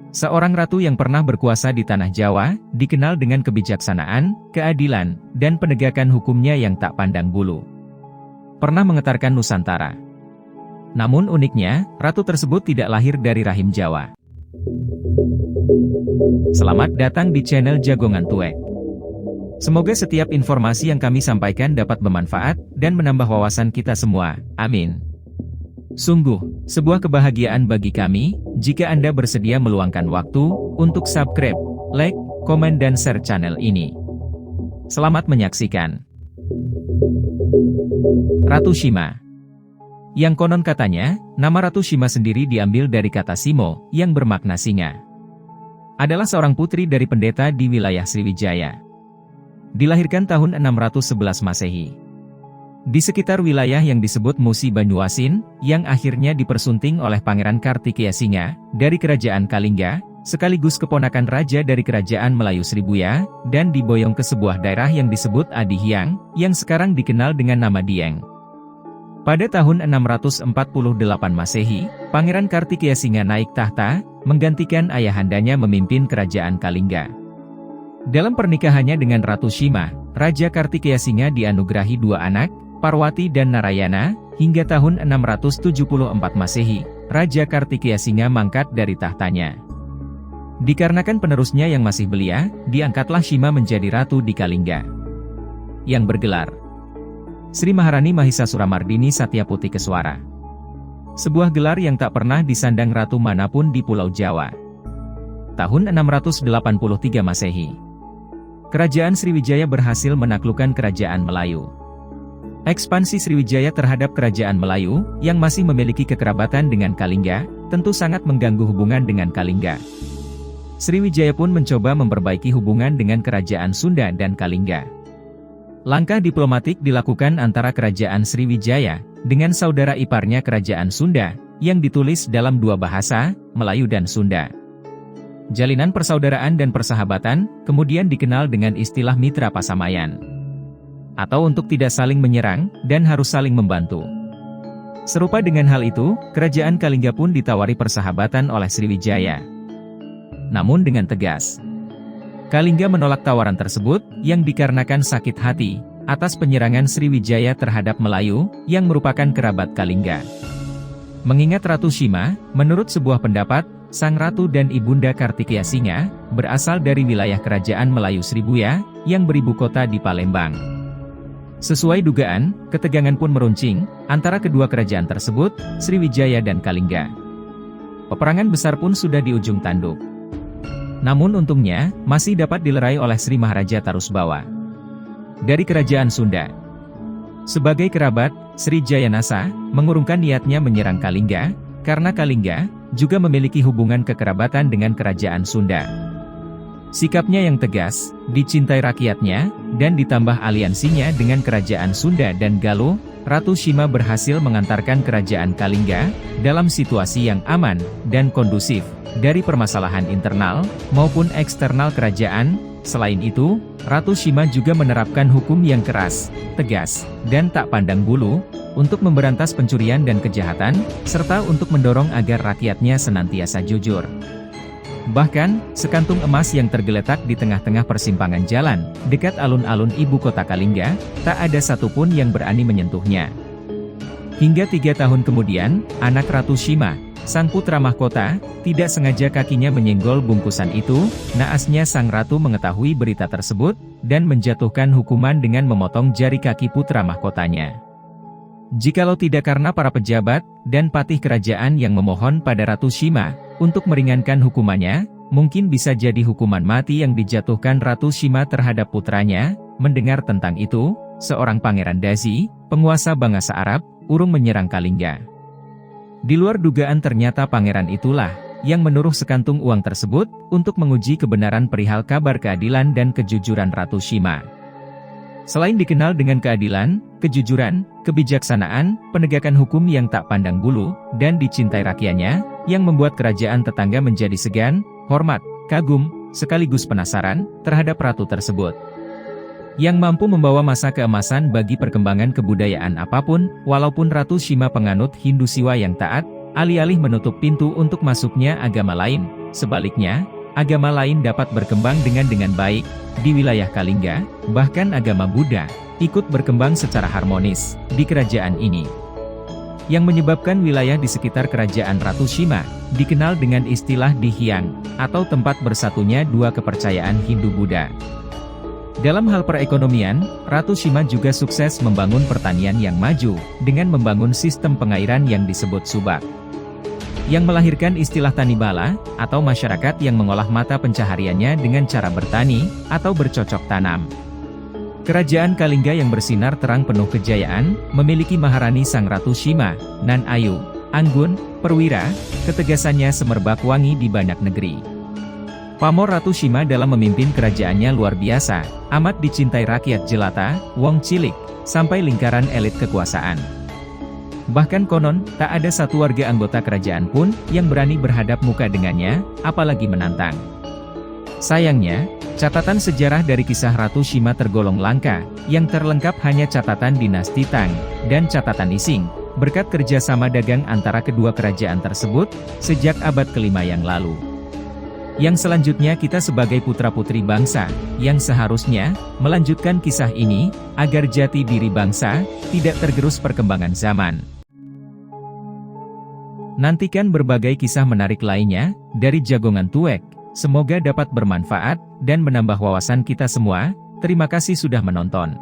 Seorang ratu yang pernah berkuasa di tanah Jawa, dikenal dengan kebijaksanaan, keadilan, dan penegakan hukumnya yang tak pandang bulu. Pernah menggetarkan Nusantara. Namun uniknya, ratu tersebut tidak lahir dari rahim Jawa. Selamat datang di channel Jagongan Tuek. Semoga setiap informasi yang kami sampaikan dapat bermanfaat, dan menambah wawasan kita semua. Amin. Sungguh, sebuah kebahagiaan bagi kami, jika Anda bersedia meluangkan waktu, untuk subscribe, like, komen dan share channel ini. Selamat menyaksikan. Ratu Shima. Yang konon katanya, nama Ratu Shima sendiri diambil dari kata Simo, yang bermakna singa. Adalah seorang putri dari pendeta di wilayah Sriwijaya. Dilahirkan tahun 611 Masehi. Di sekitar wilayah yang disebut Musi Banyuasin, yang akhirnya dipersunting oleh Pangeran Kartikeyasinga, dari Kerajaan Kalingga, sekaligus keponakan raja dari Kerajaan Melayu Sribuya, dan diboyong ke sebuah daerah yang disebut Adihyang, yang sekarang dikenal dengan nama Dieng. Pada tahun 648 Masehi, Pangeran Kartikeyasinga naik tahta, menggantikan ayahandanya memimpin Kerajaan Kalingga. Dalam pernikahannya dengan Ratu Shima, Raja Kartikeyasinga dianugerahi dua anak, Parwati dan Narayana. Hingga tahun 674 Masehi, Raja Kartikeyasinga mangkat dari tahtanya. Dikarenakan penerusnya yang masih belia, diangkatlah Shima menjadi ratu di Kalingga, yang bergelar Sri Maharani Mahisasuramardini Satyaputi Keswara. Sebuah gelar yang tak pernah disandang ratu manapun di Pulau Jawa. Tahun 683 Masehi, Kerajaan Sriwijaya berhasil menaklukkan Kerajaan Melayu. Ekspansi Sriwijaya terhadap Kerajaan Melayu, yang masih memiliki kekerabatan dengan Kalingga, tentu sangat mengganggu hubungan dengan Kalingga. Sriwijaya pun mencoba memperbaiki hubungan dengan Kerajaan Sunda dan Kalingga. Langkah diplomatik dilakukan antara Kerajaan Sriwijaya, dengan saudara iparnya Kerajaan Sunda, yang ditulis dalam dua bahasa, Melayu dan Sunda. Jalinan persaudaraan dan persahabatan, kemudian dikenal dengan istilah Mitra Pasamayan. Atau untuk tidak saling menyerang, dan harus saling membantu. Serupa dengan hal itu, Kerajaan Kalingga pun ditawari persahabatan oleh Sriwijaya. Namun dengan tegas. Kalingga menolak tawaran tersebut, yang dikarenakan sakit hati, atas penyerangan Sriwijaya terhadap Melayu, yang merupakan kerabat Kalingga. Mengingat Ratu Shima, menurut sebuah pendapat, Sang Ratu dan Ibunda Kartikeyasinga, berasal dari wilayah Kerajaan Melayu Sribuya, yang beribu kota di Palembang. Sesuai dugaan, ketegangan pun meruncing, antara kedua kerajaan tersebut, Sriwijaya dan Kalingga. Peperangan besar pun sudah di ujung tanduk. Namun untungnya, masih dapat dilerai oleh Sri Maharaja Tarusbawa dari Kerajaan Sunda. Sebagai kerabat, Sri Jayanasa, mengurungkan niatnya menyerang Kalingga, karena Kalingga, juga memiliki hubungan kekerabatan dengan Kerajaan Sunda. Sikapnya yang tegas, dicintai rakyatnya, dan ditambah aliansinya dengan Kerajaan Sunda dan Galuh, Ratu Shima berhasil mengantarkan Kerajaan Kalingga, dalam situasi yang aman, dan kondusif, dari permasalahan internal, maupun eksternal kerajaan. Selain itu, Ratu Shima juga menerapkan hukum yang keras, tegas, dan tak pandang bulu, untuk memberantas pencurian dan kejahatan, serta untuk mendorong agar rakyatnya senantiasa jujur. Bahkan, sekantung emas yang tergeletak di tengah-tengah persimpangan jalan, dekat alun-alun ibu kota Kalingga, tak ada satupun yang berani menyentuhnya. Hingga 3 tahun kemudian, anak Ratu Shima, sang putra mahkota, tidak sengaja kakinya menyenggol bungkusan itu. Naasnya sang ratu mengetahui berita tersebut, dan menjatuhkan hukuman dengan memotong jari kaki putra mahkotanya. Jikalau tidak karena para pejabat, dan patih kerajaan yang memohon pada Ratu Shima, untuk meringankan hukumannya, mungkin bisa jadi hukuman mati yang dijatuhkan Ratu Shima terhadap putranya. Mendengar tentang itu, seorang Pangeran Dazi, penguasa bangsa Arab, urung menyerang Kalingga. Di luar dugaan ternyata pangeran itulah, yang menuruh sekantung uang tersebut, untuk menguji kebenaran perihal kabar keadilan dan kejujuran Ratu Shima. Selain dikenal dengan keadilan, kejujuran, kebijaksanaan, penegakan hukum yang tak pandang bulu, dan dicintai rakyatnya, yang membuat kerajaan tetangga menjadi segan, hormat, kagum, sekaligus penasaran, terhadap ratu tersebut. yang mampu membawa masa keemasan bagi perkembangan kebudayaan apapun, walaupun Ratu Shima penganut Hindu Siwa yang taat, alih-alih menutup pintu untuk masuknya agama lain. Sebaliknya, agama lain dapat berkembang dengan baik di wilayah Kalingga, bahkan agama Buddha ikut berkembang secara harmonis di kerajaan ini. Yang menyebabkan wilayah di sekitar kerajaan Ratu Shima dikenal dengan istilah Dihyang, atau tempat bersatunya dua kepercayaan Hindu-Buddha. Dalam hal perekonomian, Ratu Shima juga sukses membangun pertanian yang maju, dengan membangun sistem pengairan yang disebut subak, yang melahirkan istilah tani bala, atau masyarakat yang mengolah mata pencahariannya dengan cara bertani, atau bercocok tanam. Kerajaan Kalingga yang bersinar terang penuh kejayaan, memiliki Maharani Sang Ratu Shima, nan ayu, anggun, perwira, ketegasannya semerbak wangi di banyak negeri. Pamor Ratu Shima dalam memimpin kerajaannya luar biasa, amat dicintai rakyat jelata, wong cilik, sampai lingkaran elit kekuasaan. Bahkan konon, tak ada satu warga anggota kerajaan pun yang berani berhadap muka dengannya, apalagi menantang. Sayangnya, catatan sejarah dari kisah Ratu Shima tergolong langka, yang terlengkap hanya catatan dinasti Tang, dan catatan Ising, berkat kerjasama dagang antara kedua kerajaan tersebut, sejak abad ke-5 yang lalu. Yang selanjutnya kita sebagai putra-putri bangsa, yang seharusnya melanjutkan kisah ini, agar jati diri bangsa tidak tergerus perkembangan zaman. Nantikan berbagai kisah menarik lainnya, dari Jagongan Tuek, semoga dapat bermanfaat, dan menambah wawasan kita semua. Terima kasih sudah menonton.